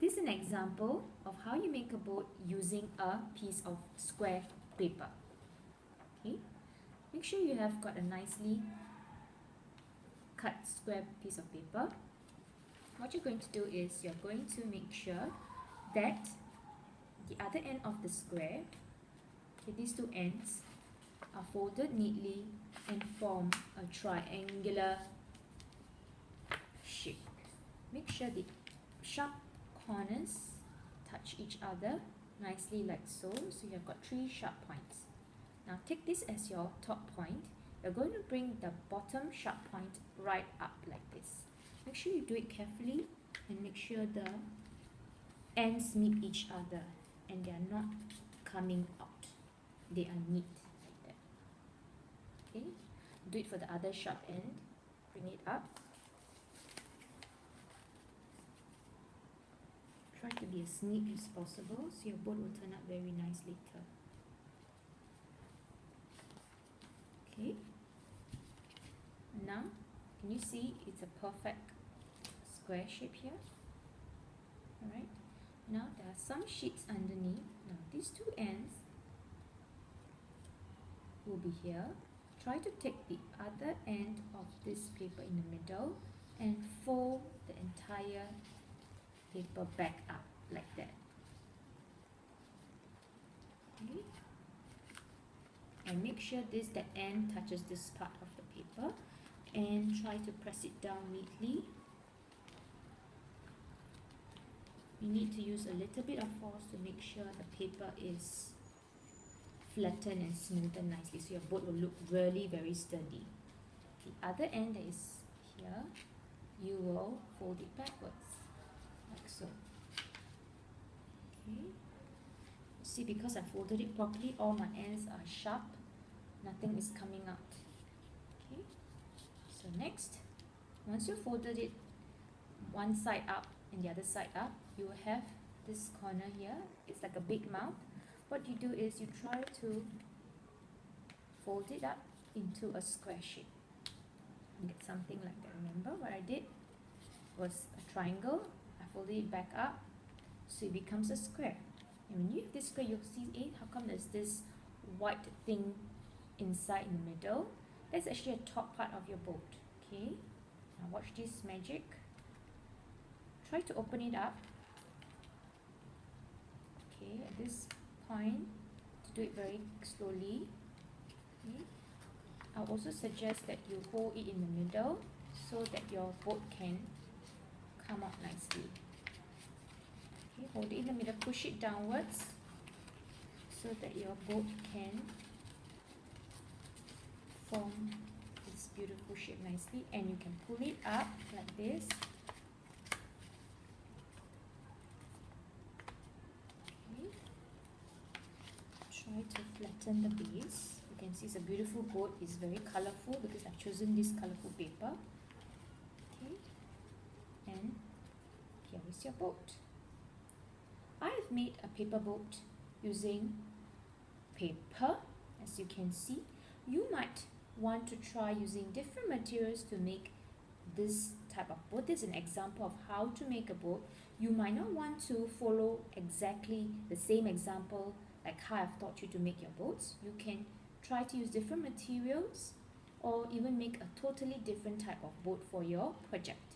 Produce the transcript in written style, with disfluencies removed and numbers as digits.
This is an example of how you make a boat using a piece of square paper. Okay, make sure you have got a nicely cut square piece of paper. What you're going to do is you're going to make sure that the other end of the square, okay, these two ends are folded neatly and form a triangular shape. Make sure the sharp corners touch each other nicely like so. So you have got 3 sharp points. Now take this as your top point. You're going to bring the bottom sharp point right up like this. Make sure you do it carefully and make sure the ends meet each other and they are not coming out. They are neat like that. Okay, do it for the other sharp end. Bring it up. Try to be as neat as possible so your boat will turn out very nice later. Okay, now can you see it's a perfect square shape here? Alright, now there are some sheets underneath. Now these two ends will be here. Try to take the other end of this paper in the middle and fold the entire paper back up like that. Okay, and make sure that end touches this part of the paper and try to press it down neatly. You need to use a little bit of force to make sure the paper is flattened and smoothened nicely so your boat will look really very sturdy. The other end that is here, you will fold it backwards like so. Okay, see, because I folded it properly, all my ends are sharp, nothing is coming out. Okay, so next, once you folded it one side up and the other side up, you will have this corner here. It's like a big mouth. What you do is you try to fold it up into a square shape and get something like that. Remember what I did was a triangle. I folded it back up so it becomes a square. And when you have this square, you'll see, how come there's this white thing inside in the middle? That's actually a top part of your boat. Okay, now watch this magic. Try to open it up. Okay, at this point, to do it very slowly. Okay, I'll also suggest that you hold it in the middle so that your boat can come out nicely. Okay, hold it in the middle, push it downwards so that your boat can form this beautiful shape nicely, and you can pull it up like this. Okay, try to flatten the base. You can see it's a beautiful boat. It's very colorful because I've chosen this colorful paper. Okay, and here is your boat. I have made a paper boat using paper. As you can see, you might want to try using different materials to make this type of boat. This is an example of how to make a boat. You might not want to follow exactly the same example like how I've taught you to make your boats. You can try to use different materials or even make a totally different type of boat for your project.